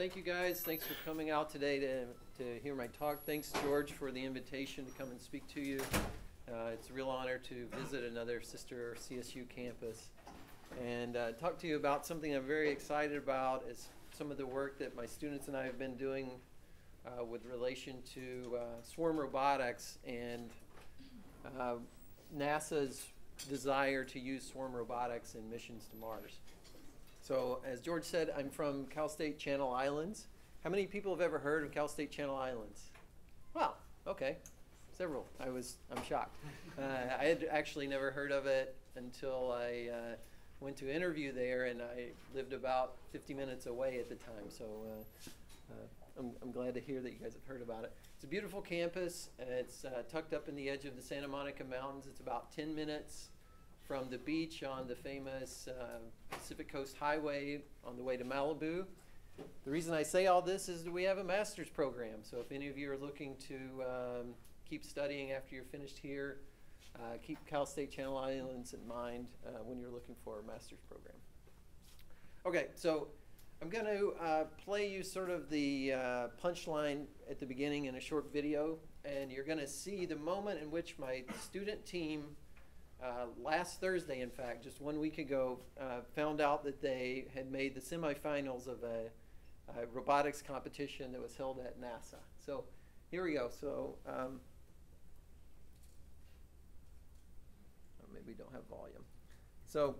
thank you guys. Thanks for coming out today to hear my talk. Thanks, George, for the invitation to come and speak to you. It's a real honor to visit another sister CSU campus and talk to you about something I'm very excited about. Is some of the work that my students and I have been doing with relation to swarm robotics and NASA's desire to use swarm robotics in missions to Mars. So as George said, I'm from Cal State Channel Islands. How many people have ever heard of Cal State Channel Islands? Wow, okay, several. I'm shocked. I had actually never heard of it until I went to interview there, and I lived about 50 minutes away at the time. So I'm glad to hear that you guys have heard about it. It's a beautiful campus. It's tucked up in the edge of the Santa Monica Mountains. It's about 10 minutes from the beach on the famous Pacific Coast Highway on the way to Malibu. The reason I say all this is that we have a master's program. So if any of you are looking to keep studying after you're finished here, keep Cal State Channel Islands in mind when you're looking for a master's program. Okay, so I'm going to play you sort of the punchline at the beginning in a short video, and you're going to see the moment in which my student team last Thursday, in fact, just 1 week ago, found out that they had made the semifinals of a robotics competition that was held at NASA. So here we go. So maybe we don't have volume. So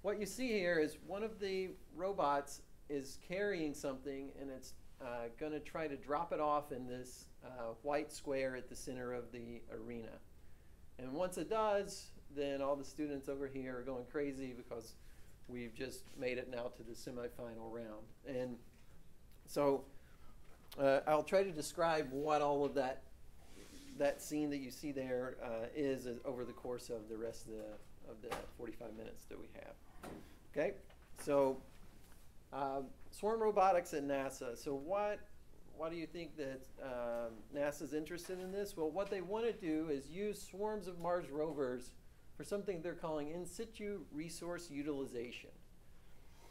what you see here is one of the robots is carrying something, and it's going to try to drop it off in this white square at the center of the arena. And once it does, then all the students over here are going crazy because we've just made it now to the semifinal round. And so I'll try to describe what all of that scene that you see there is over the course of the rest of the 45 minutes that we have. Okay, so swarm robotics at NASA. So why do you think that NASA's interested in this? Well, what they want to do is use swarms of Mars rovers for something they're calling in situ resource utilization.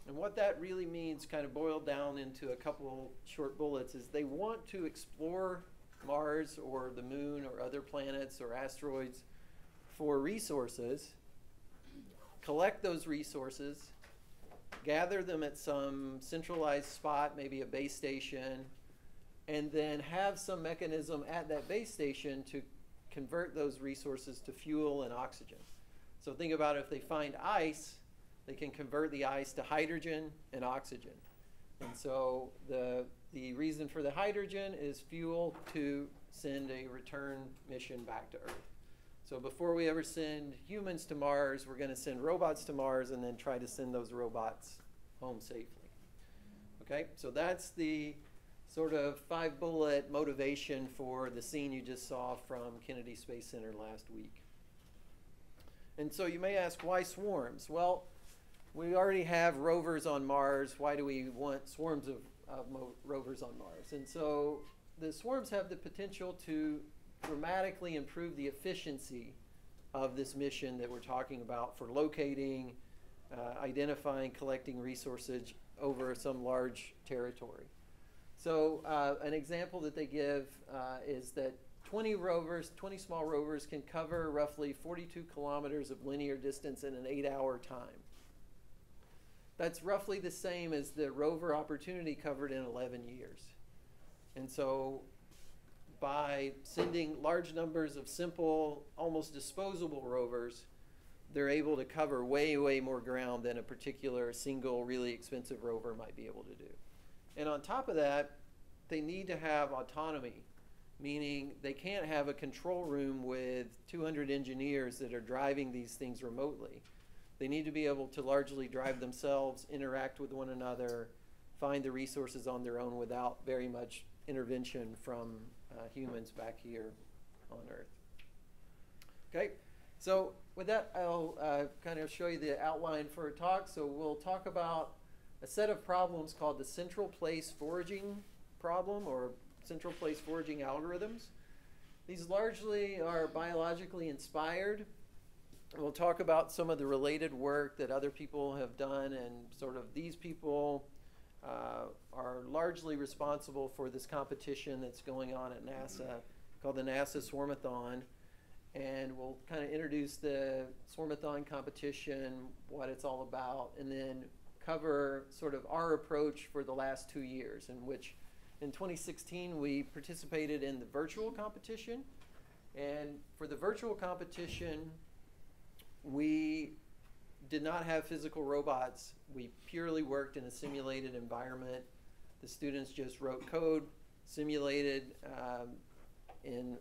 And what that really means, kind of boiled down into a couple short bullets, is they want to explore Mars or the moon or other planets or asteroids for resources, collect those resources, gather them at some centralized spot, maybe a base station, and then have some mechanism at that base station to convert those resources to fuel and oxygen. So think about if they find ice, they can convert the ice to hydrogen and oxygen. And so the reason for the hydrogen is fuel to send a return mission back to Earth. So before we ever send humans to Mars, we're going to send robots to Mars and then try to send those robots home safely. Okay, so that's the sort of 5-bullet motivation for the scene you just saw from Kennedy Space Center last week. And so you may ask, why swarms? Well, we already have rovers on Mars. Why do we want swarms of rovers on Mars? And so the swarms have the potential to dramatically improve the efficiency of this mission that we're talking about for locating, identifying, collecting resources over some large territory. So an example that they give is that 20 small rovers can cover roughly 42 kilometers of linear distance in an 8-hour time. That's roughly the same as the rover Opportunity covered in 11 years. And so by sending large numbers of simple, almost disposable rovers, they're able to cover way, way more ground than a particular single, really expensive rover might be able to do. And on top of that, they need to have autonomy, meaning they can't have a control room with 200 engineers that are driving these things remotely. They need to be able to largely drive themselves, interact with one another, find the resources on their own without very much intervention from humans back here on Earth. Okay, so with that, I'll kind of show you the outline for a talk. So we'll talk about a set of problems called the central place foraging problem, or central place foraging algorithms. These largely are biologically inspired. We'll talk about some of the related work that other people have done, and sort of these people are largely responsible for this competition that's going on at NASA called the NASA Swarmathon. And we'll kind of introduce the Swarmathon competition, what it's all about, and then cover sort of our approach for the last 2 years, in which in 2016 we participated in the virtual competition. And for the virtual competition, we did not have physical robots. We purely worked in a simulated environment. The students just wrote code, simulated in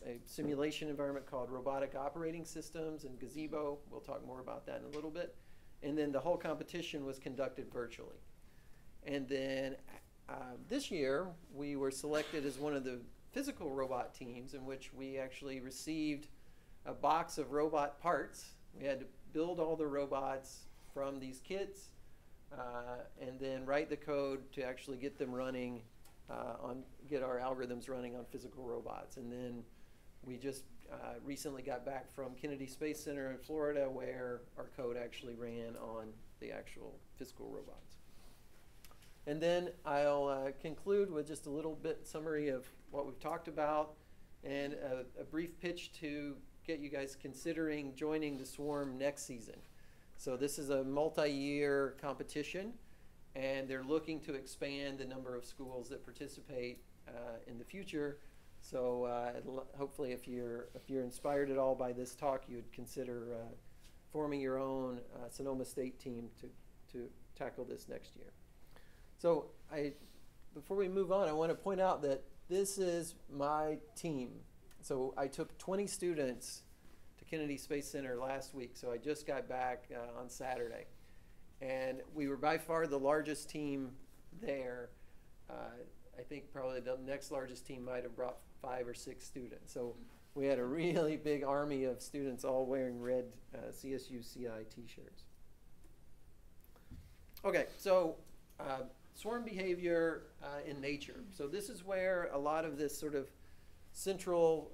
a simulation environment called Robotic Operating Systems and Gazebo. We'll talk more about that in a little bit. And then the whole competition was conducted virtually. And then this year, we were selected as one of the physical robot teams, in which we actually received a box of robot parts. We had to build all the robots from these kits and then write the code to actually get them running get our algorithms running on physical robots. And then we just recently got back from Kennedy Space Center in Florida, where our code actually ran on the actual physical robots. And then I'll conclude with just a little bit summary of what we've talked about and a brief pitch to get you guys considering joining the Swarm next season. So this is a multi-year competition, and they're looking to expand the number of schools that participate in the future. So hopefully if you're inspired at all by this talk, you'd consider forming your own Sonoma State team to tackle this next year. So before we move on, I want to point out that this is my team. So I took 20 students to Kennedy Space Center last week, so I just got back on Saturday. And we were by far the largest team there. I think probably the next largest team might have brought 5 or 6 students. So we had a really big army of students all wearing red CSU CI t-shirts. Okay, so swarm behavior in nature. So this is where a lot of this sort of central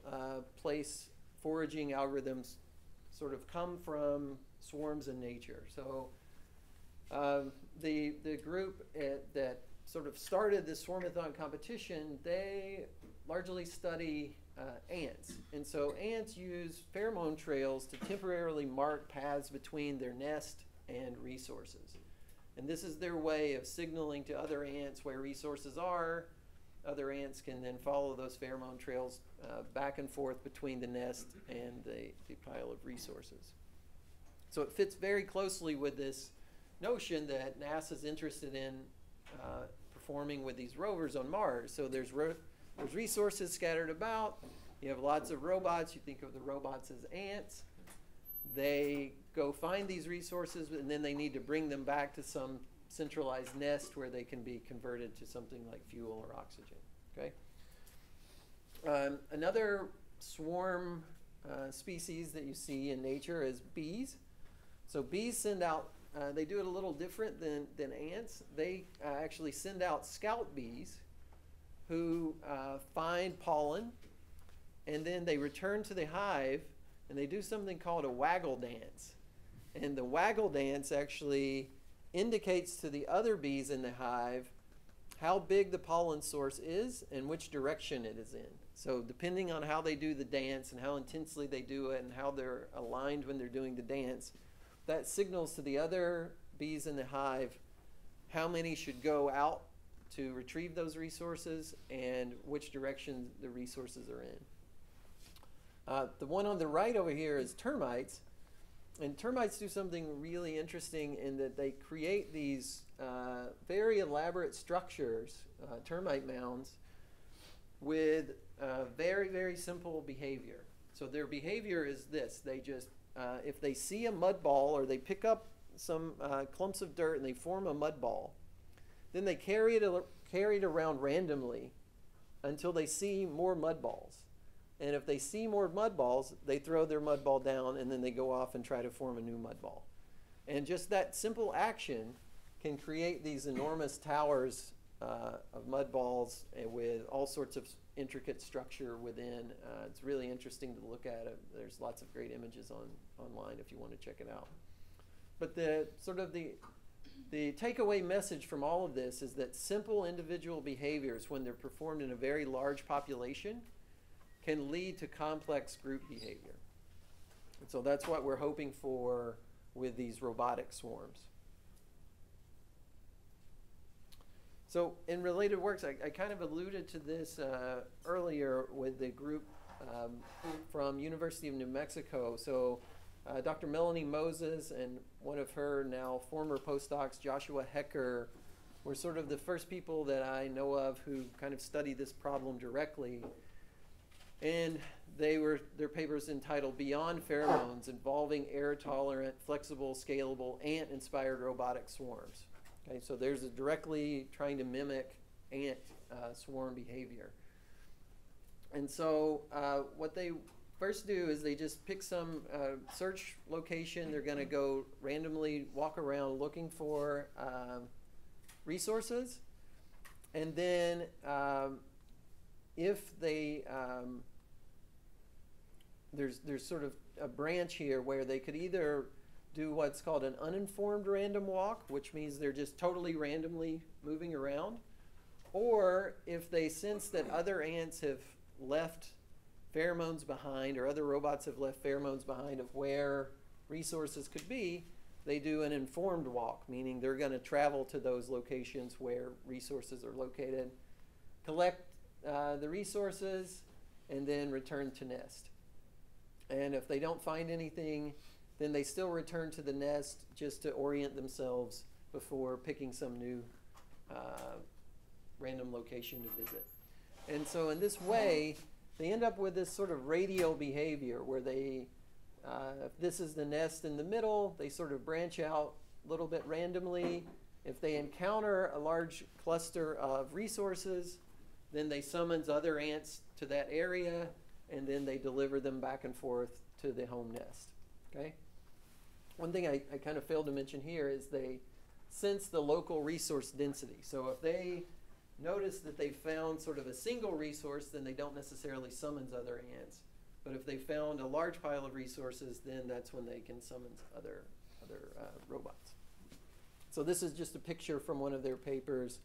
place foraging algorithms sort of come from, swarms in nature. So the group that sort of started this Swarmathon competition, they largely study ants. And so ants use pheromone trails to temporarily mark paths between their nest and resources. And this is their way of signaling to other ants where resources are. Other ants can then follow those pheromone trails back and forth between the nest and the pile of resources. So it fits very closely with this notion that NASA's interested in performing with these rovers on Mars. So there's resources scattered about. You have lots of robots. You think of the robots as ants. They go find these resources, and then they need to bring them back to some centralized nest where they can be converted to something like fuel or oxygen. Okay. Another swarm species that you see in nature is bees. So bees send out, they do it a little different than ants. They actually send out scout bees who find pollen, and then they return to the hive, and they do something called a waggle dance. And the waggle dance actually indicates to the other bees in the hive how big the pollen source is and which direction it is in. So depending on how they do the dance and how intensely they do it and how they're aligned when they're doing the dance, that signals to the other bees in the hive how many should go out to retrieve those resources and which direction the resources are in. The one on the right over here is termites. And termites do something really interesting in that they create these very elaborate structures, termite mounds, with very, very simple behavior. So their behavior is this. They just, if they see a mud ball or they pick up some clumps of dirt and they form a mud ball, then they carry it around randomly until they see more mud balls. And if they see more mud balls, they throw their mud ball down, and then they go off and try to form a new mud ball. And just that simple action can create these enormous towers of mud balls with all sorts of intricate structure within. It's really interesting to look at it. There's lots of great images online if you want to check it out. But the sort of the the takeaway message from all of this is that simple individual behaviors, when they're performed in a very large population, can lead to complex group behavior. And so that's what we're hoping for with these robotic swarms. So in related works, I kind of alluded to this earlier with the group from University of New Mexico. So Dr. Melanie Moses and one of her now former postdocs, Joshua Hecker, were sort of the first people that I know of who kind of studied this problem directly. And their papers entitled Beyond Pheromones, Involving Air-Tolerant, Flexible, Scalable, Ant-Inspired Robotic Swarms. Okay, so there's directly trying to mimic ant swarm behavior. And so what they first do is they just pick some search location. They're going to go randomly walk around looking for resources. And then if they, there's sort of a branch here where they could either do what's called an uninformed random walk, which means they're just totally randomly moving around. Or if they sense that other ants have left pheromones behind, or other robots have left pheromones behind of where resources could be, they do an informed walk, meaning they're going to travel to those locations where resources are located, collect the resources, and then return to nest. And if they don't find anything, then they still return to the nest just to orient themselves before picking some new random location to visit. And so in this way, they end up with this sort of radial behavior where they, if this is the nest in the middle, they sort of branch out a little bit randomly. If they encounter a large cluster of resources, then they summons other ants to that area, and then they deliver them back and forth to the home nest. Okay? One thing I kind of failed to mention here is they sense the local resource density. So if they notice that they found sort of a single resource, then they don't necessarily summons other ants. But if they found a large pile of resources, then that's when they can summon other robots. So this is just a picture from one of their papers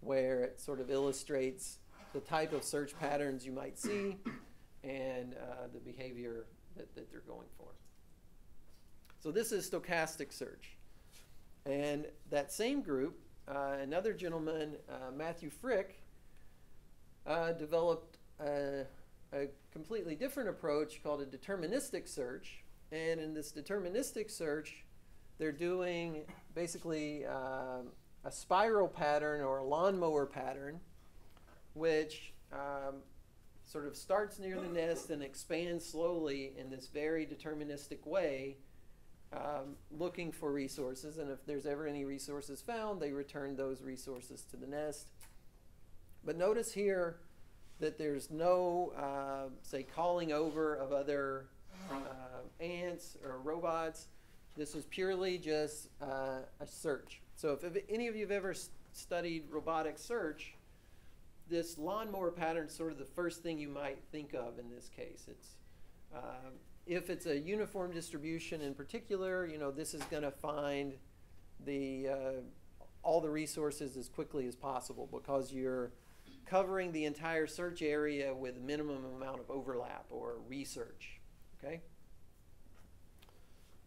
where it sort of illustrates the type of search patterns you might see and the behavior that they're going for. So this is stochastic search. And that same group, another gentleman, Matthew Frick, developed a completely different approach called a deterministic search. And in this deterministic search, they're doing basically a spiral pattern or a lawnmower pattern, which sort of starts near the nest and expands slowly in this very deterministic way, looking for resources. And if there's ever any resources found, they return those resources to the nest. But notice here that there's no, say, calling over of other ants or robots. This is purely just a search. So if any of you have ever studied robotic search, this lawnmower pattern is sort of the first thing you might think of in this case. It's if it's a uniform distribution in particular, you know, this is going to find the all the resources as quickly as possible because you're covering the entire search area with minimum amount of overlap or research. Okay?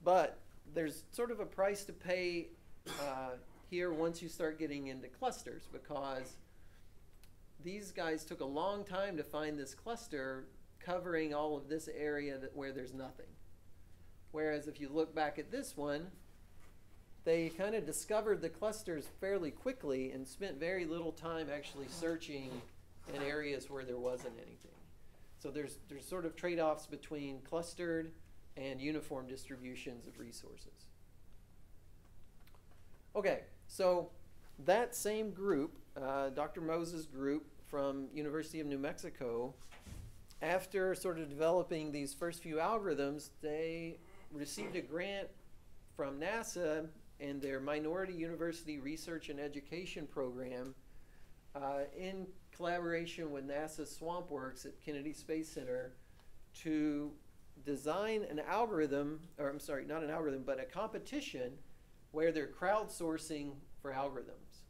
But there's sort of a price to pay here once you start getting into clusters, because these guys took a long time to find this cluster covering all of this area where there's nothing. Whereas if you look back at this one, they kind of discovered the clusters fairly quickly and spent very little time actually searching in areas where there wasn't anything. So there's sort of trade-offs between clustered and uniform distributions of resources. Okay, so that same group, Dr. Moses' group from University of New Mexico, after sort of developing these first few algorithms, they received a grant from NASA and their Minority University Research and Education Program in collaboration with NASA's SwampWorks at Kennedy Space Center to design an algorithm, or I'm sorry, not an algorithm, but a competition where they're crowdsourcing for algorithms.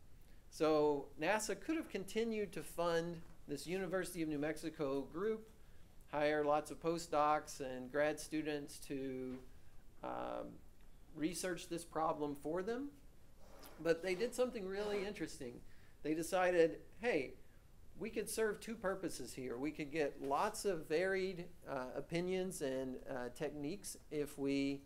So NASA could have continued to fund this University of New Mexico group, hire lots of postdocs and grad students to research this problem for them. But they did something really interesting. They decided, hey, we could serve two purposes here. We could get lots of varied opinions and techniques if we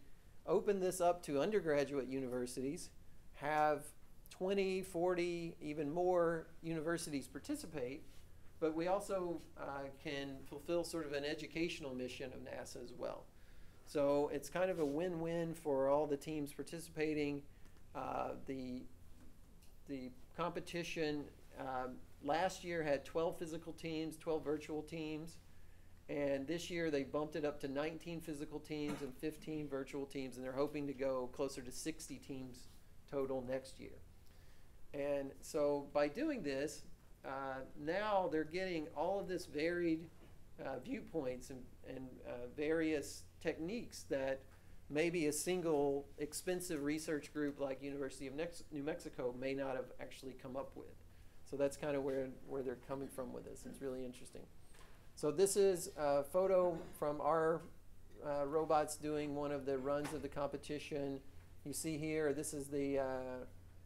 open this up to undergraduate universities, have 20, 40, even more universities participate, but we also can fulfill sort of an educational mission of NASA as well. So it's kind of a win-win for all the teams participating. The competition last year had 12 physical teams, 12 virtual teams, and this year they bumped it up to 19 physical teams and 15 virtual teams, and they're hoping to go closer to 60 teams total next year. And so by doing this, now they're getting all of this varied viewpoints and various techniques that maybe a single expensive research group like University of New Mexico may not have actually come up with. So that's kind of where they're coming from with this. It's really interesting. So this is a photo from our robots doing one of the runs of the competition. You see here, this is the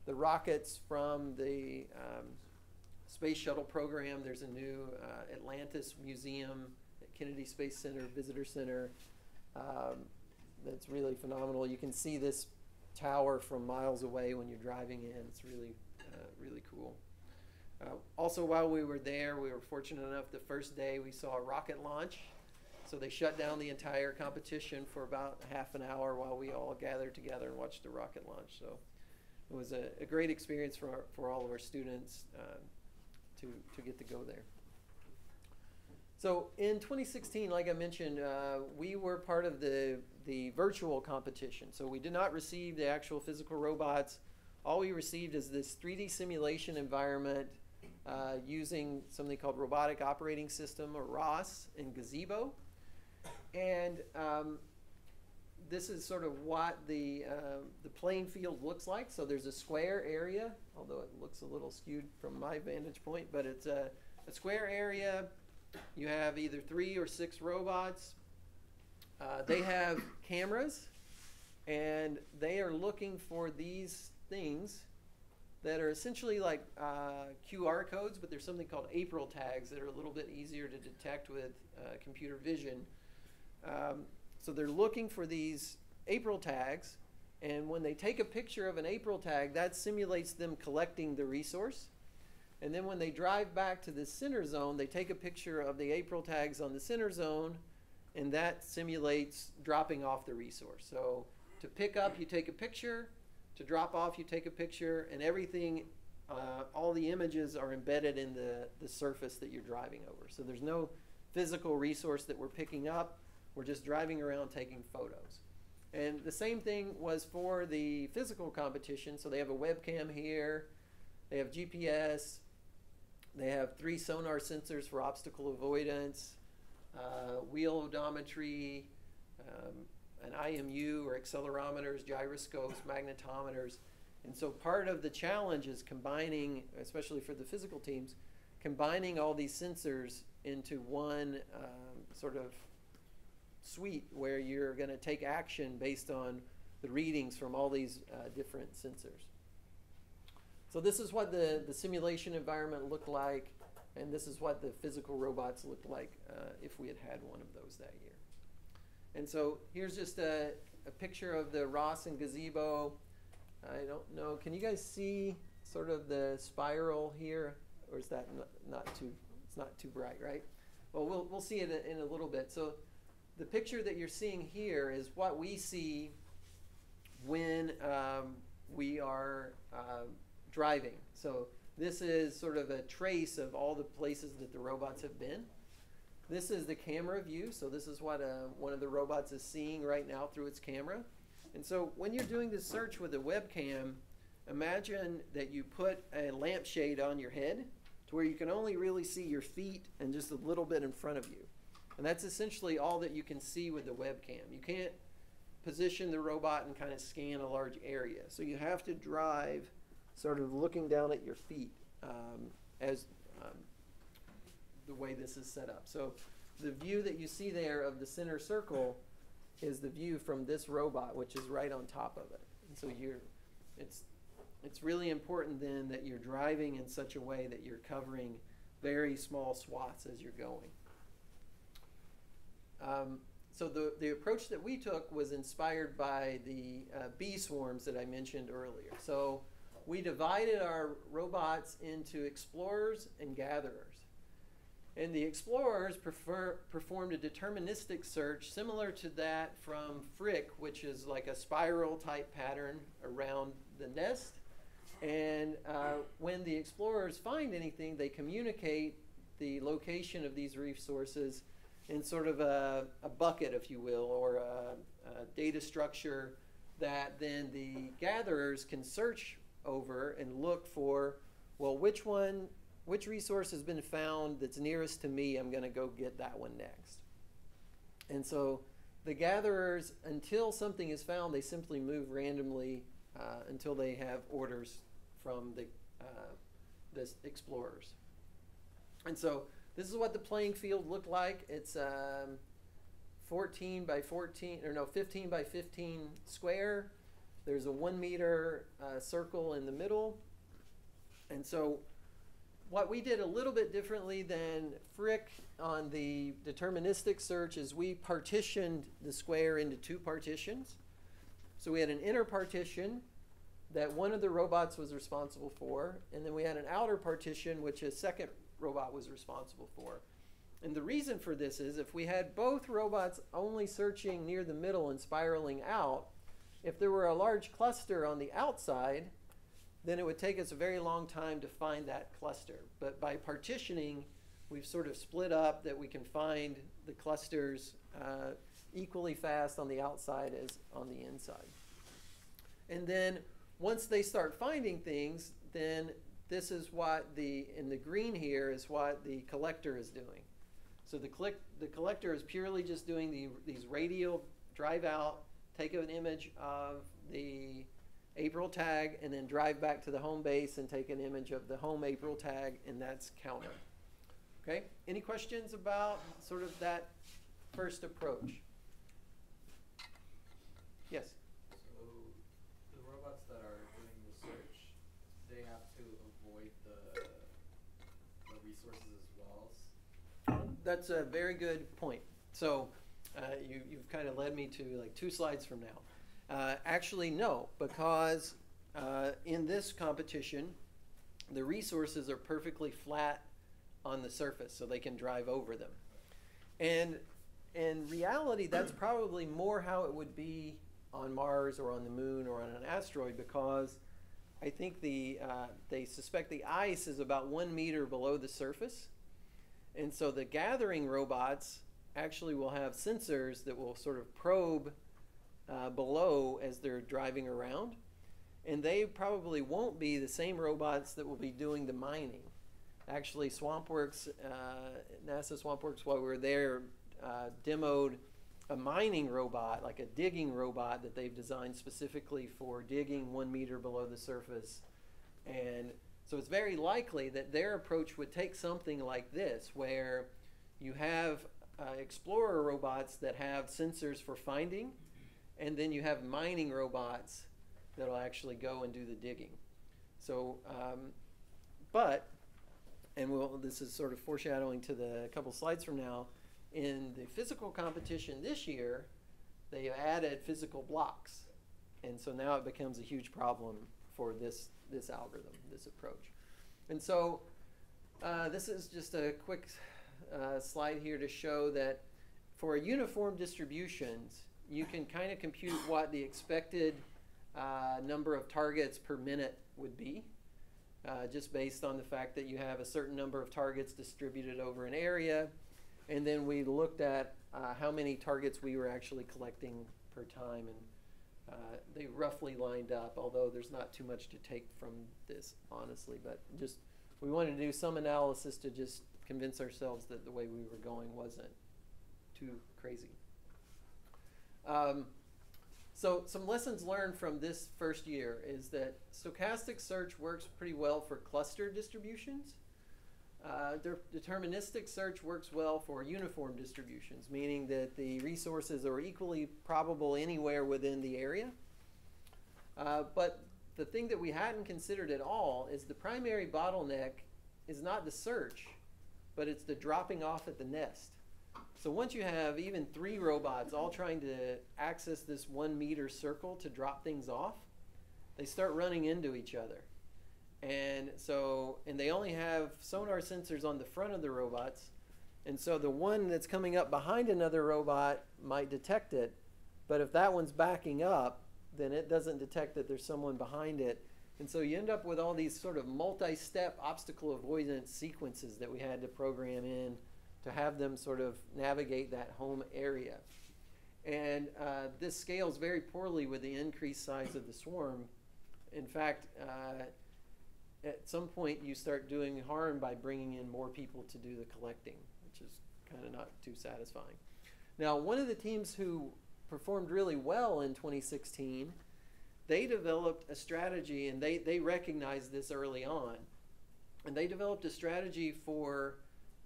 rockets from the Space Shuttle program. There's a new Atlantis Museum at Kennedy Space Center, Visitor Center. That's really phenomenal. You can see this tower from miles away when you're driving in. It's really, really cool. Also, while we were there, we were fortunate enough the first day we saw a rocket launch. So they shut down the entire competition for about half an hour while we all gathered together and watched the rocket launch. So it was a great experience for all of our students to get to go there. So in 2016, like I mentioned, we were part of the virtual competition. So we did not receive the actual physical robots. All we received is this 3D simulation environment using something called Robotic Operating System, or ROS, in Gazebo. And this is sort of what the playing field looks like. So there's a square area, although it looks a little skewed from my vantage point, but it's a square area. You have either 3 or 6 robots. They have cameras, and they are looking for these things that are essentially like QR codes, but there's something called April tags that are a little bit easier to detect with computer vision. So they're looking for these April tags, and when they take a picture of an April tag, that simulates them collecting the resource. And then when they drive back to the center zone, they take a picture of the April tags on the center zone, and that simulates dropping off the resource. So to pick up, you take a picture. To drop off, you take a picture, and everything, all the images are embedded in the surface that you're driving over. So there's no physical resource that we're picking up. We're just driving around taking photos. And the same thing was for the physical competition. So they have a webcam here. They have GPS. They have 3 sonar sensors for obstacle avoidance, wheel odometry, an IMU or accelerometers, gyroscopes, magnetometers. And so part of the challenge is combining, especially for the physical teams, combining all these sensors into one sort of suite where you're going to take action based on the readings from all these different sensors. So this is what the simulation environment looked like, and this is what the physical robots looked like if we had had one of those that year. And so here's just a picture of the ROS and Gazebo. I don't know, can you guys see sort of the spiral here? Or is that not too, it's not too bright, right? Well, we'll see it in a little bit. So the picture that you're seeing here is what we see when we are driving. So this is sort of a trace of all the places that the robots have been. This is the camera view. So this is what one of the robots is seeing right now through its camera. And so when you're doing this search with a webcam, imagine that you put a lampshade on your head to where you can only really see your feet and just a little bit in front of you. And that's essentially all that you can see with the webcam. You can't position the robot and kind of scan a large area. So you have to drive sort of looking down at your feet as the way this is set up. So the view that you see there of the center circle is the view from this robot, which is right on top of it. And so it's really important then that you're driving in such a way that you're covering very small swaths as you're going. So the approach that we took was inspired by the bee swarms that I mentioned earlier. So we divided our robots into explorers and gatherers. And the explorers performed a deterministic search similar to that from Frick, which is like a spiral type pattern around the nest. And when the explorers find anything, they communicate the location of these resources in sort of a bucket, if you will, or a data structure that then the gatherers can search over and look for, well, which resource has been found that's nearest to me? I'm going to go get that one next. And so the gatherers, until something is found, they simply move randomly until they have orders from the explorers. And so this is what the playing field looked like. It's 15 by 15 square. There's a 1 meter circle in the middle. And so what we did a little bit differently than Frick on the deterministic search is we partitioned the square into two partitions. So we had an inner partition that one of the robots was responsible for, and then we had an outer partition which a second robot was responsible for. And the reason for this is if we had both robots only searching near the middle and spiraling out, if there were a large cluster on the outside, then it would take us a very long time to find that cluster. But by partitioning, we've sort of split up that we can find the clusters equally fast on the outside as on the inside. And then once they start finding things, then this is what in the green here is what the collector is doing. So the collector is purely just doing these radial drive out, take an image of the April tag, and then drive back to the home base and take an image of the home April tag, and that's counter. Okay, any questions about sort of that first approach? Yes? So the robots that are doing the search, they have to avoid the resources as well? That's a very good point. So you've kind of led me to like 2 slides from now. Actually, no, because in this competition, the resources are perfectly flat on the surface, so they can drive over them. And in reality, that's probably more how it would be on Mars or on the moon or on an asteroid, because I think they suspect the ice is about 1 meter below the surface. And so the gathering robots actually will have sensors that will sort of probe below as they're driving around. And they probably won't be the same robots that will be doing the mining. Actually, SwampWorks, NASA SwampWorks, while we were there, demoed a mining robot, like a digging robot that they've designed specifically for digging 1 meter below the surface. And so it's very likely that their approach would take something like this, where you have explorer robots that have sensors for finding, and then you have mining robots that'll actually go and do the digging. So, this is sort of foreshadowing to the couple slides from now, in the physical competition this year, they added physical blocks. And so now it becomes a huge problem for this algorithm, this approach. And so this is just a quick slide here to show that for uniform distributions, you can kind of compute what the expected number of targets per minute would be, just based on the fact that you have a certain number of targets distributed over an area. And then we looked at how many targets we were actually collecting per time, and they roughly lined up, although there's not too much to take from this, honestly. But just we wanted to do some analysis to just convince ourselves that the way we were going wasn't too crazy. So some lessons learned from this first year is that stochastic search works pretty well for cluster distributions. Deterministic search works well for uniform distributions, meaning that the resources are equally probable anywhere within the area. But the thing that we hadn't considered at all is the primary bottleneck is not the search, but it's the dropping off at the nest. So once you have even 3 robots all trying to access this 1 meter circle to drop things off, they start running into each other. And they only have sonar sensors on the front of the robots. And so the one that's coming up behind another robot might detect it. But if that one's backing up, then it doesn't detect that there's someone behind it. And so you end up with all these sort of multi-step obstacle avoidance sequences that we had to program in to have them sort of navigate that home area. And this scales very poorly with the increased size of the swarm. In fact, at some point you start doing harm by bringing in more people to do the collecting, which is kind of not too satisfying. Now, one of the teams who performed really well in 2016, they developed a strategy, and they recognized this early on, and they developed a strategy for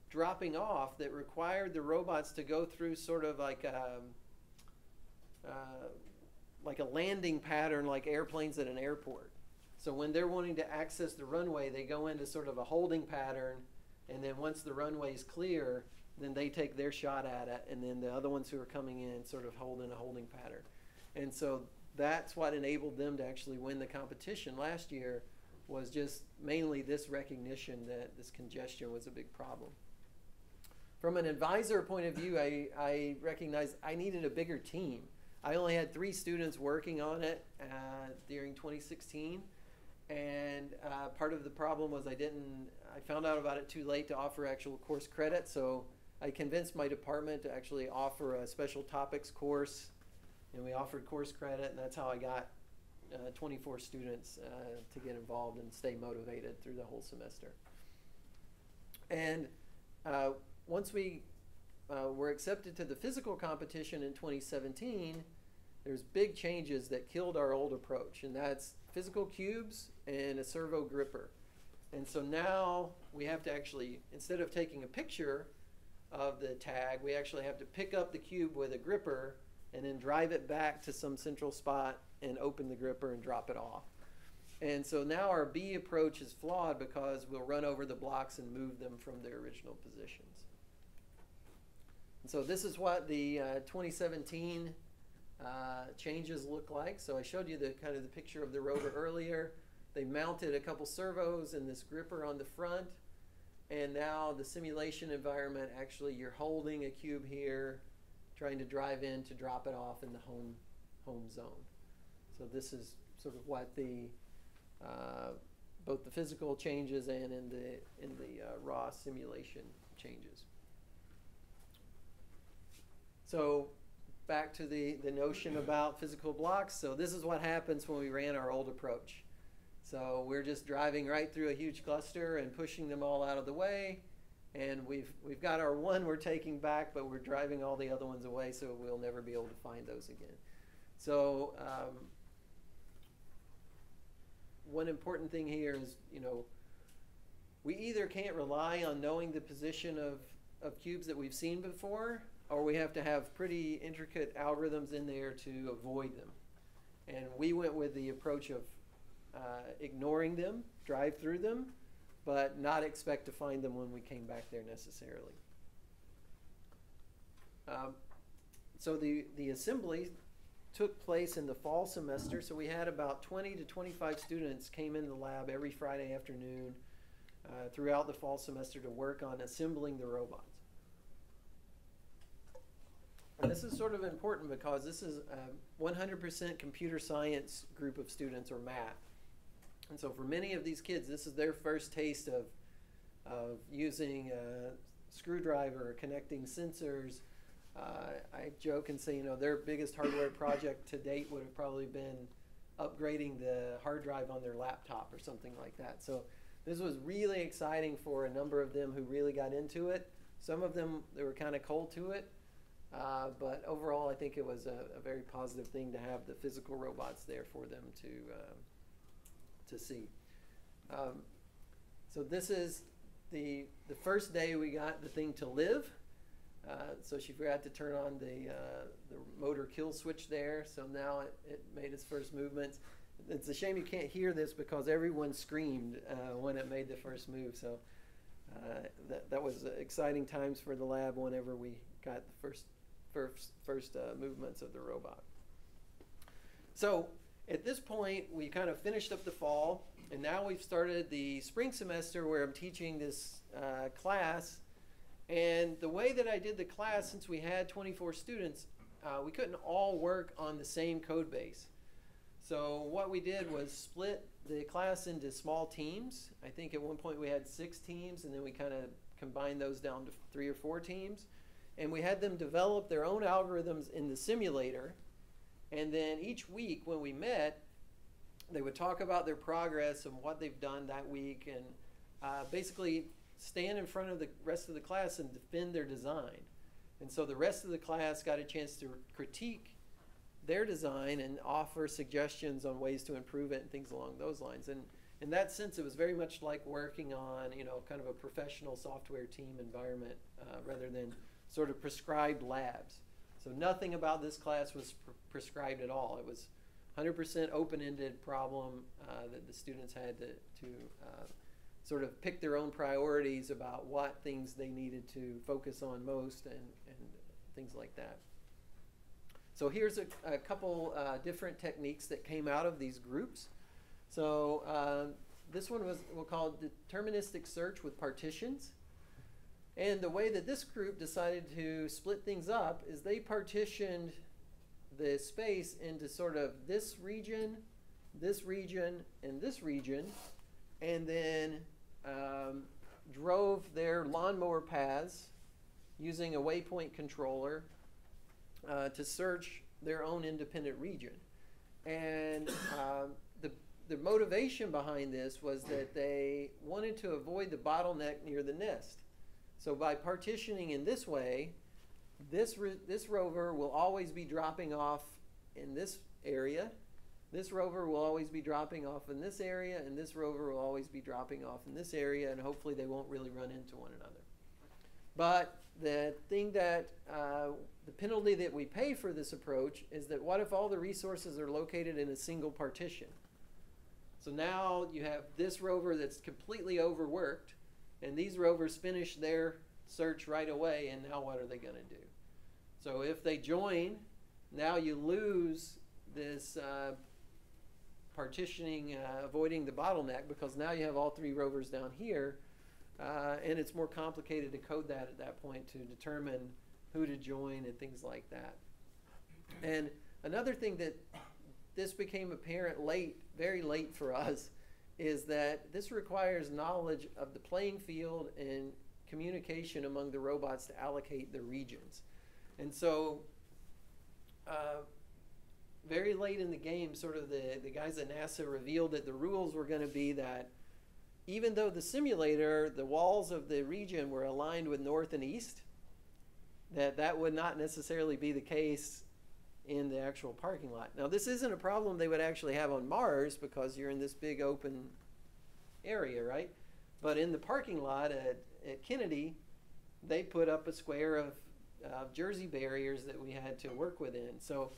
dropping off that required the robots to go through sort of like a landing pattern like airplanes at an airport. So when they're wanting to access the runway, they go into sort of a holding pattern, and then once the runway is clear, then they take their shot at it, and then the other ones who are coming in sort of hold in a holding pattern. And so that's what enabled them to actually win the competition last year, was just mainly this recognition that this congestion was a big problem. From an advisor point of view, I recognized I needed a bigger team. I only had 3 students working on it during 2016. And part of the problem was I found out about it too late to offer actual course credit. So I convinced my department to actually offer a special topics course. And we offered course credit, and that's how I got 24 students to get involved and stay motivated through the whole semester. And once we were accepted to the physical competition in 2017, there's big changes that killed our old approach, and that's physical cubes and a servo gripper. And so now we have to actually, instead of taking a picture of the tag, we actually have to pick up the cube with a gripper and then drive it back to some central spot and open the gripper and drop it off. And so now our B approach is flawed because we'll run over the blocks and move them from their original positions. And so this is what the 2017 changes look like. So I showed you the kind of the picture of the rover earlier. They mounted a couple servos and this gripper on the front. And now the simulation environment, actually you're holding a cube here, trying to drive in to drop it off in the home zone. So this is sort of what the both the physical changes and in the raw simulation changes. So back to the notion about physical blocks. So this is what happens when we ran our old approach. So we're just driving right through a huge cluster and pushing them all out of the way. And we've got our one we're taking back, but we're driving all the other ones away, so we'll never be able to find those again. So one important thing here is, we either can't rely on knowing the position of cubes that we've seen before, or we have to have pretty intricate algorithms in there to avoid them. And we went with the approach of ignoring them, drive through them, but not expect to find them when we came back there necessarily. So the assembly took place in the fall semester, so we had about 20 to 25 students came in the lab every Friday afternoon throughout the fall semester to work on assembling the robots. And this is sort of important because this is a 100% computer science group of students, or math. And so for many of these kids, this is their first taste of using a screwdriver, connecting sensors. I joke and say, their biggest hardware project to date would have probably been upgrading the hard drive on their laptop or something like that. So this was really exciting for a number of them who really got into it. Some of them, they were kind of cold to it. But overall, I think it was a very positive thing to have the physical robots there for them to see. So this is the first day we got the thing to live. So she forgot to turn on the motor kill switch there. So now it made its first movements. It's a shame you can't hear this because everyone screamed when it made the first move. So that was exciting times for the lab whenever we got the first movements of the robot. So at this point, we kind of finished up the fall, and now we've started the spring semester where I'm teaching this class. And the way that I did the class, since we had 24 students, we couldn't all work on the same code base. So what we did was split the class into small teams. I think at one point we had 6 teams, and then we kind of combined those down to 3 or 4 teams. And we had them develop their own algorithms in the simulator. And then each week when we met, they would talk about their progress and what they've done that week, and basically stand in front of the rest of the class and defend their design. And so the rest of the class got a chance to critique their design and offer suggestions on ways to improve it and things along those lines. And in that sense, it was very much like working on, kind of a professional software team environment rather than sort of prescribed labs. So nothing about this class was prescribed at all. It was 100% open-ended problem that the students had to sort of pick their own priorities about what things they needed to focus on most and things like that. So here's a couple different techniques that came out of these groups. So this one we'll call deterministic search with partitions. And the way that this group decided to split things up is they partitioned the space into sort of this region, and this region, and then drove their lawnmower paths using a waypoint controller to search their own independent region. And the motivation behind this was that they wanted to avoid the bottleneck near the nest. So by partitioning in this way, this rover will always be dropping off in this area. This rover will always be dropping off in this area, and this rover will always be dropping off in this area, and hopefully they won't really run into one another. But the thing that, the penalty that we pay for this approach is that what if all the resources are located in a single partition? So now you have this rover that's completely overworked, and these rovers finish their search right away, and now what are they going to do? So if they join, now you lose this partitioning, avoiding the bottleneck, because now you have all 3 rovers down here, and it's more complicated to code that at that point to determine who to join and things like that. And another thing that this became apparent late, very late for us, is that this requires knowledge of the playing field and communication among the robots to allocate the regions. And so very late in the game, sort of the guys at NASA revealed that the rules were going to be that even though the simulator, the walls of the region were aligned with north and east, that would not necessarily be the case in the actual parking lot. Now, this isn't a problem they would actually have on Mars because you're in this big open area, right? But in the parking lot at Kennedy, they put up a square of Jersey barriers that we had to work within. So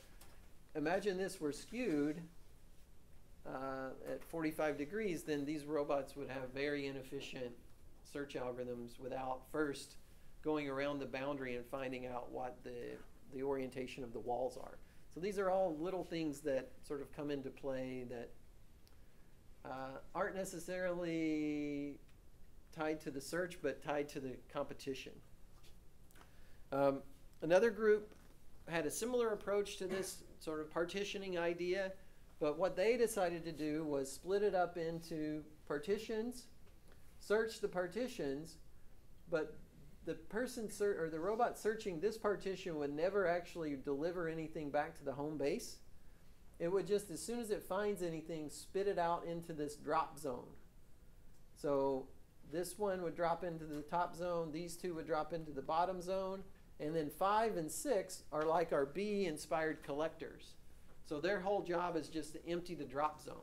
imagine this were skewed at 45 degrees, then these robots would have very inefficient search algorithms without first going around the boundary and finding out what the orientation of the walls are. So these are all little things that sort of come into play that aren't necessarily tied to the search, but tied to the competition. Another group had a similar approach to this sort of partitioning idea, but what they decided to do was split it up into partitions, search the partitions, but the person or the robot searching this partition would never actually deliver anything back to the home base. It would just, as soon as it finds anything, spit it out into this drop zone. So this one would drop into the top zone, these 2 would drop into the bottom zone, And then 5 and 6 are like our bee-inspired collectors. So their whole job is just to empty the drop zone.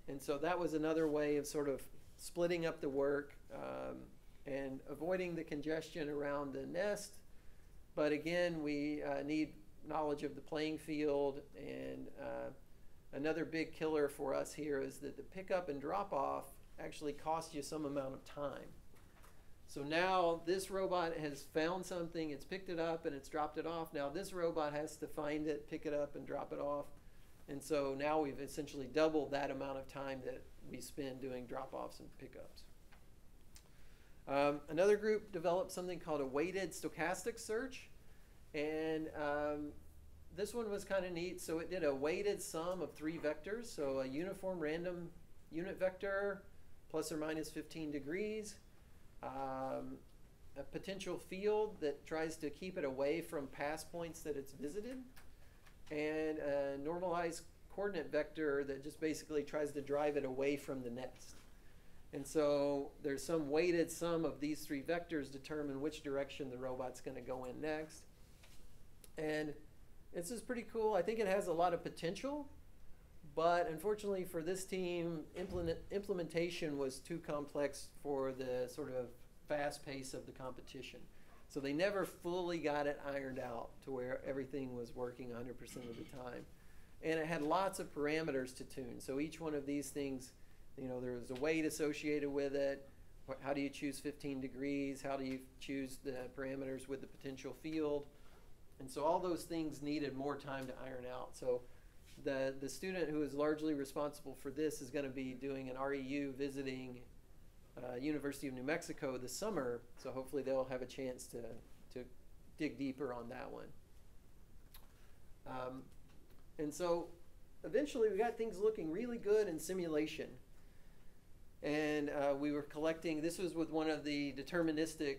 And so that was another way of sort of splitting up the work and avoiding the congestion around the nest. But again, we need knowledge of the playing field. And another big killer for us here is that the pickup and drop off actually costs you some amount of time. So now this robot has found something, it's picked it up and it's dropped it off. Now this robot has to find it, pick it up and drop it off. And so now we've essentially doubled that amount of time that we spend doing drop-offs and pickups. Another group developed something called a weighted stochastic search. And this one was kind of neat. So it did a weighted sum of 3 vectors. So a uniform random unit vector, plus or minus 15 degrees. A potential field that tries to keep it away from pass points that it's visited. And a normalized coordinate vector that just basically tries to drive it away from the nest. And so there's some weighted sum of these 3 vectors determine which direction the robot's going to go in next. And this is pretty cool. I think it has a lot of potential, but unfortunately for this team, implementation was too complex for the sort of fast pace of the competition. So they never fully got it ironed out to where everything was working 100% of the time. And it had lots of parameters to tune. So each one of these things, you know, there was a weight associated with it. How do you choose 15 degrees? How do you choose the parameters with the potential field? And so all those things needed more time to iron out. So the student who is largely responsible for this is going to be doing an REU visiting University of New Mexico this summer, so hopefully they'll have a chance to dig deeper on that one. And so eventually we got things looking really good in simulation. And we were collecting, this was with one of the deterministic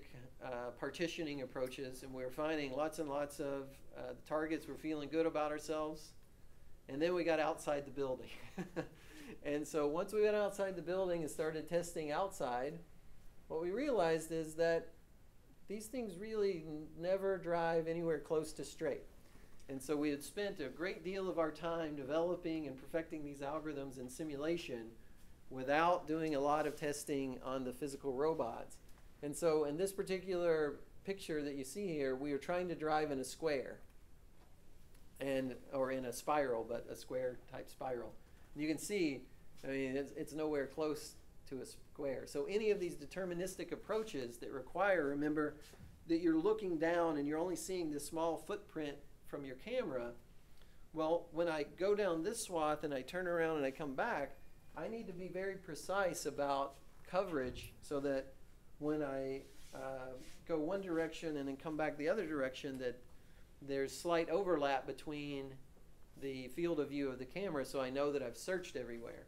partitioning approaches, and we were finding lots and lots of targets. We're feeling good about ourselves. And then we got outside the building. And so once we got outside the building and started testing outside, what we realized is that these things really never drive anywhere close to straight. And so we had spent a great deal of our time developing and perfecting these algorithms in simulation without doing a lot of testing on the physical robots. And so in this particular picture that you see here, we were trying to drive in a square, or in a spiral, but a square type spiral. And you can see, I mean, it's nowhere close to a square. So any of these deterministic approaches that require, remember, that you're looking down and you're only seeing this small footprint from your camera, well, when I go down this swath and I turn around and I come back, I need to be very precise about coverage so that when I go one direction and then come back the other direction, that there's slight overlap between the field of view of the camera, so I know that I've searched everywhere.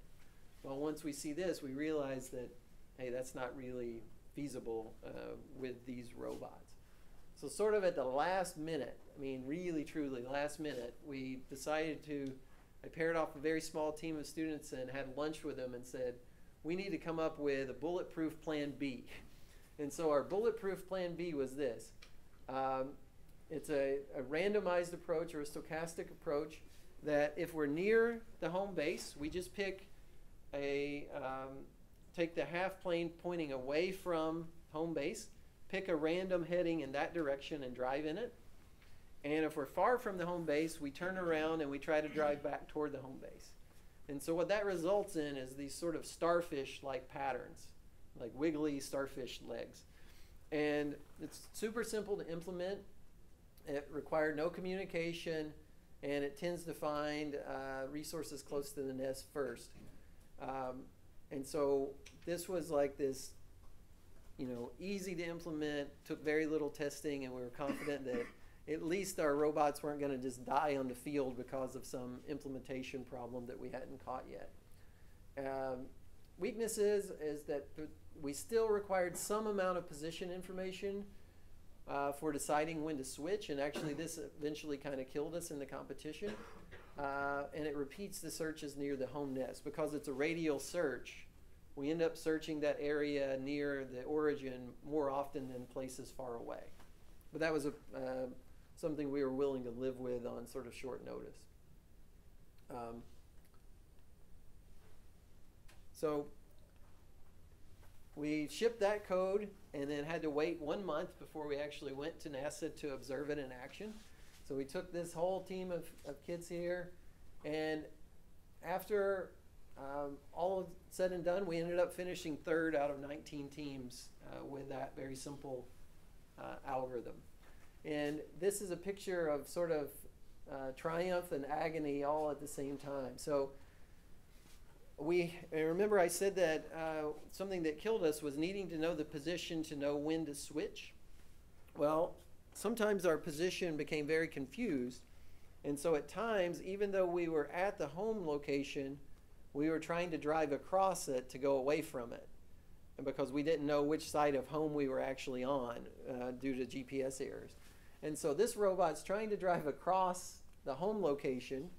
Well, once we see this, we realize that, hey, that's not really feasible with these robots. So sort of at the last minute, I mean, really, truly, last minute, we decided to, I paired off a very small team of students and had lunch with them and said, we need to come up with a bulletproof plan B. And so our bulletproof plan B was this. It's a randomized approach or a stochastic approach that if we're near the home base, we just pick take the half plane pointing away from home base, pick a random heading in that direction and drive in it. And if we're far from the home base, we turn around and we try to drive back toward the home base. And so what that results in is these sort of starfish-like patterns, like wiggly starfish legs. And it's super simple to implement. It required no communication, and it tends to find resources close to the nest first. And so this was like this, you know, easy to implement, took very little testing, and we were confident that at least our robots weren't going to just die on the field because of some implementation problem that we hadn't caught yet. Weaknesses is that we still required some amount of position information for deciding when to switch, and actually this eventually kind of killed us in the competition. And it repeats the searches near the home nest. Because it's a radial search, we end up searching that area near the origin more often than places far away. but that was something we were willing to live with on sort of short notice. So we shipped that code and then had to wait 1 month before we actually went to NASA to observe it in action. So we took this whole team of kids here, and after all said and done, we ended up finishing third out of 19 teams with that very simple algorithm. And this is a picture of sort of triumph and agony all at the same time. So remember I said that something that killed us was needing to know the position to know when to switch. Well, sometimes our position became very confused. And so at times, even though we were at the home location, we were trying to drive across it to go away from it. And because we didn't know which side of home we were actually on due to GPS errors. And so this robot's trying to drive across the home location,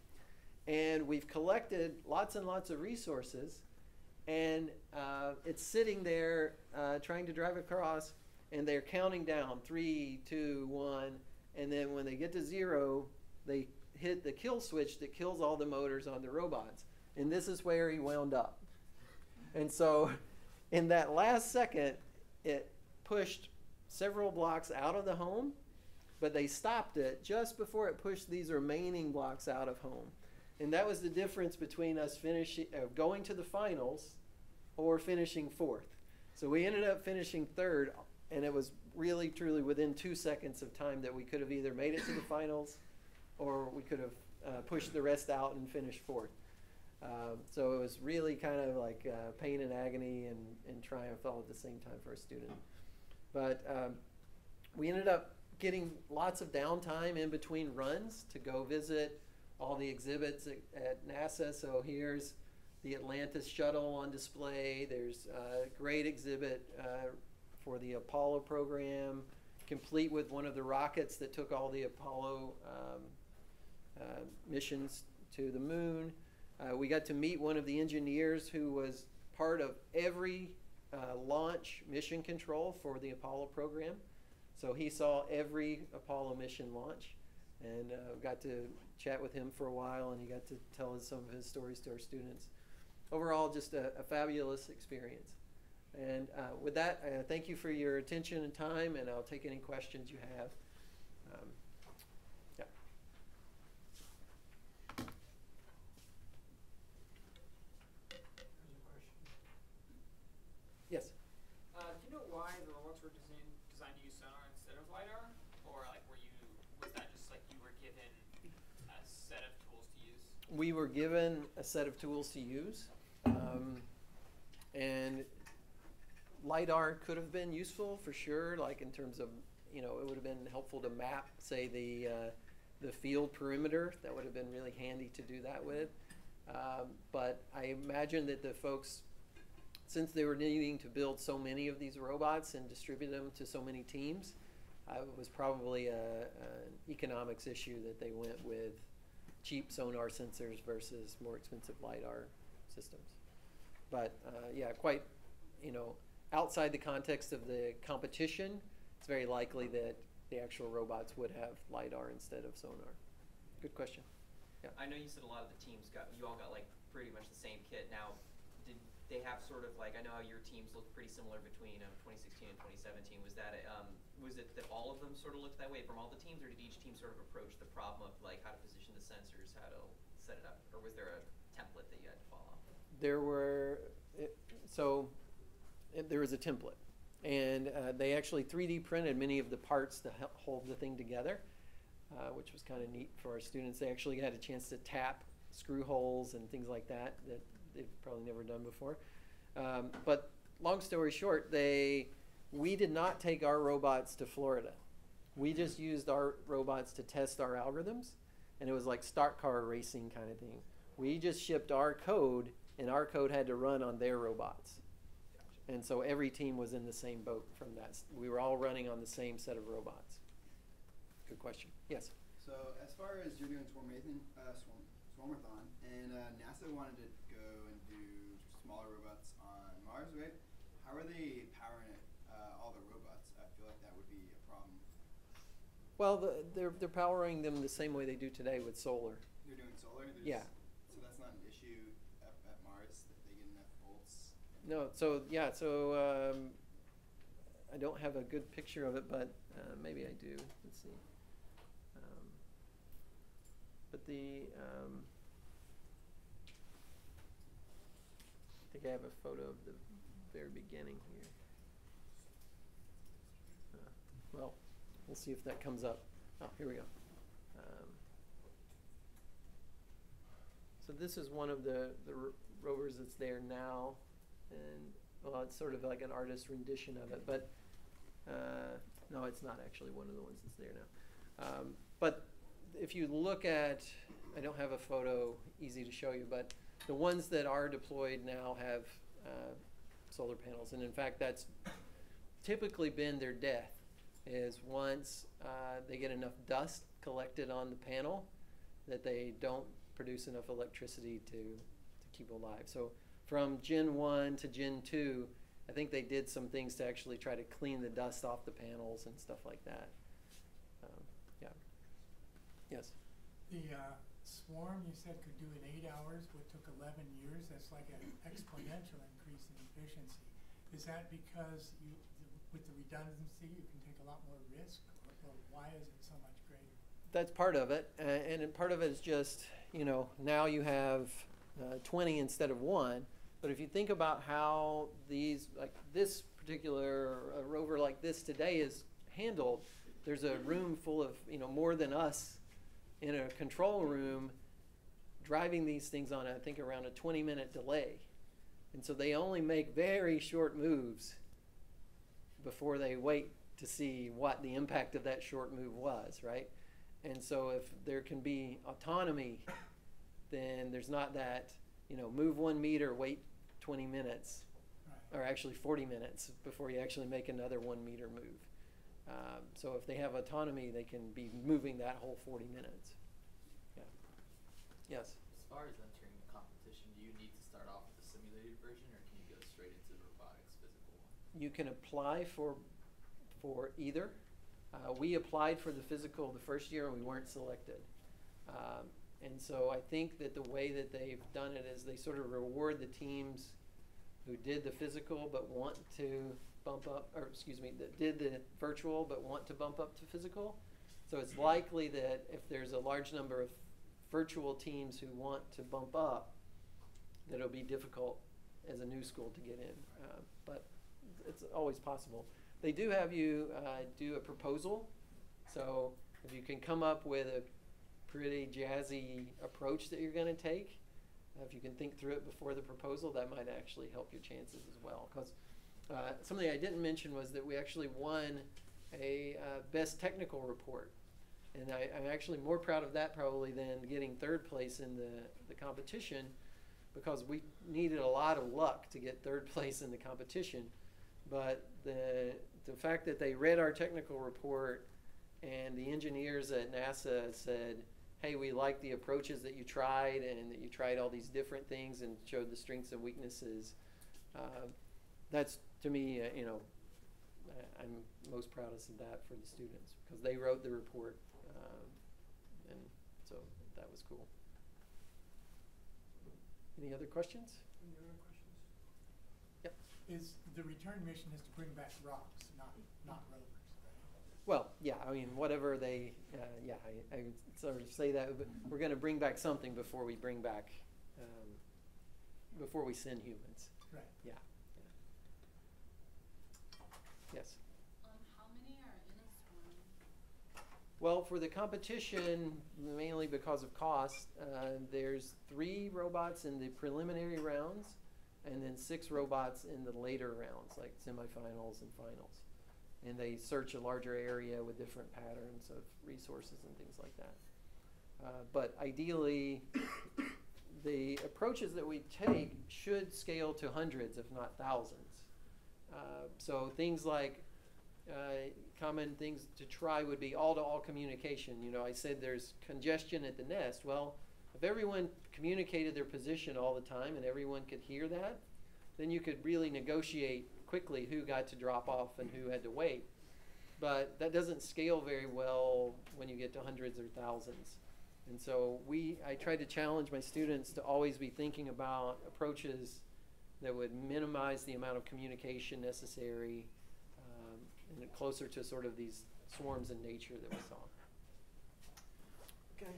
and we've collected lots and lots of resources, and it's sitting there trying to drive across, and they're counting down 3, 2, 1, and then when they get to 0, they hit the kill switch that kills all the motors on the robots. And this is where he wound up. And so in that last second, it pushed several blocks out of the home, but they stopped it just before it pushed these remaining blocks out of home. And that was the difference between us going to the finals or finishing fourth. So we ended up finishing third, and it was really, truly within 2 seconds of time that we could have either made it to the finals or we could have pushed the rest out and finished fourth. So it was really kind of like pain and agony and triumph all at the same time for a student. But we ended up getting lots of downtime in between runs to go visit all the exhibits at NASA. So here's the Atlantis shuttle on display. There's a great exhibit for the Apollo program, complete with one of the rockets that took all the Apollo missions to the moon. We got to meet one of the engineers who was part of every launch mission control for the Apollo program. So he saw every Apollo mission launch, and got to chat with him for a while, and he got to tell us some of his stories to our students. Overall, just a fabulous experience. And with that, thank you for your attention and time, and I'll take any questions you have. Yeah. Yes. Do you know why the robots were designed to use sonar instead of LiDAR? Or like was that just like you were given a set of tools to use? We were given a set of tools to use, and LiDAR could have been useful for sure, like in terms of, it would have been helpful to map, say, the field perimeter. That would have been really handy to do that with. But I imagine that the folks, since they were needing to build so many of these robots and distribute them to so many teams, it was probably an economics issue that they went with cheap sonar sensors versus more expensive LiDAR systems. But yeah, quite, outside the context of the competition, it's very likely that the actual robots would have LiDAR instead of sonar. Good question. Yeah. I know you said a lot of the teams you all got like pretty much the same kit. Now, did they have sort of like, I know how your teams looked pretty similar between 2016 and 2017. Was it that all of them sort of looked that way from all the teams, or did each team sort of approach the problem of like how to position the sensors, how to set it up, or was there a template that you had to follow? There was a template, and they actually 3D printed many of the parts to help hold the thing together, which was kind of neat for our students. They actually had a chance to tap screw holes and things like that they've probably never done before. But long story short, we did not take our robots to Florida. We just used our robots to test our algorithms, and it was like stock car racing kind of thing. We just shipped our code, and our code had to run on their robots. And so every team was in the same boat from that. We were all running on the same set of robots. Good question. Yes? So as far as you're doing Swarmathon, and NASA wanted to go and do smaller robots on Mars, right? How are they powering it, all the robots? I feel like that would be a problem. Well, they're powering them the same way they do today with solar. They're doing solar? Yeah. So that's not an issue at Mars, that they get enough volts? No, so I don't have a good picture of it, but maybe I do. Let's see. But I think I have a photo of the very beginning here. Well, we'll see if that comes up. Oh, here we go. So this is one of the rovers that's there now, and well, it's sort of like an artist rendition of it, but no, it's not actually one of the ones that's there now. But if you look at, I don't have a photo easy to show you, but the ones that are deployed now have solar panels, and in fact, that's typically been their death. Is once they get enough dust collected on the panel that they don't produce enough electricity to keep alive. So from Gen 1 to Gen 2, I think they did some things to actually try to clean the dust off the panels and stuff like that. Yeah. Yes? The swarm you said could do in 8 hours what took 11 years. That's like an exponential increase in efficiency. Is that because with the redundancy you can take a lot more risk, or why is it so much greater? That's part of it, and part of it is just, now you have 20 instead of 1. But if you think about how this particular rover like this today is handled, there's a room full of, more than us in a control room driving these things on, I think, around a 20-minute delay. And so they only make very short moves before they wait to see what the impact of that short move was, right? And so if there can be autonomy, then there's not that, move 1 meter, wait 20 minutes, Right. or actually 40 minutes before you actually make another 1 meter move. So if they have autonomy, they can be moving that whole 40 minutes. Yeah. Yes? As far as entering the competition, do you need to start off with the simulated version, or can you go straight into the robotics physical one? You can apply for either. We applied for the physical the first year and we weren't selected. And so I think that the way that they've done it is they sort of reward the teams who did the physical but want to bump up, that did the virtual but want to bump up to physical. So it's likely that if there's a large number of virtual teams who want to bump up, that it'll be difficult as a new school to get in. But it's always possible. They do have you do a proposal. So if you can come up with a pretty jazzy approach that you're going to take, if you can think through it before the proposal, that might actually help your chances as well. Because something I didn't mention was that we actually won a best technical report. And I'm actually more proud of that probably than getting 3rd place in the competition, because we needed a lot of luck to get 3rd place in the competition. But the fact that they read our technical report and the engineers at NASA said, hey, we like the approaches that you tried, and that you tried all these different things and showed the strengths and weaknesses, that's, to me, I'm most proudest of that for the students, because they wrote the report, and so that was cool. Any other questions? Any other questions? Yep. Is the return mission is to bring back rocks, not rovers, right? Well, yeah, I mean, whatever they, I would sort of say that, but we're going to bring back something before we bring back, before we send humans. Right. Yeah. Yes? How many are in a swarm? Well, for the competition, mainly because of cost, there's 3 robots in the preliminary rounds, and then 6 robots in the later rounds, like semifinals and finals. And they search a larger area with different patterns of resources and things like that. But ideally, the approaches that we take should scale to hundreds, if not thousands. So things like common things to try would be all-to-all communication. I said there's congestion at the nest. Well, if everyone communicated their position all the time and everyone could hear that, then you could really negotiate quickly who got to drop off and who had to wait. but that doesn't scale very well when you get to hundreds or thousands. And so I tried to challenge my students to always be thinking about approaches that would minimize the amount of communication necessary, and closer to sort of these swarms in nature that we saw. Okay,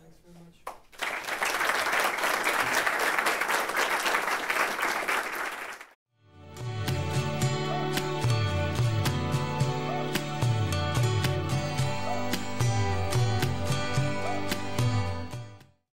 thanks very much.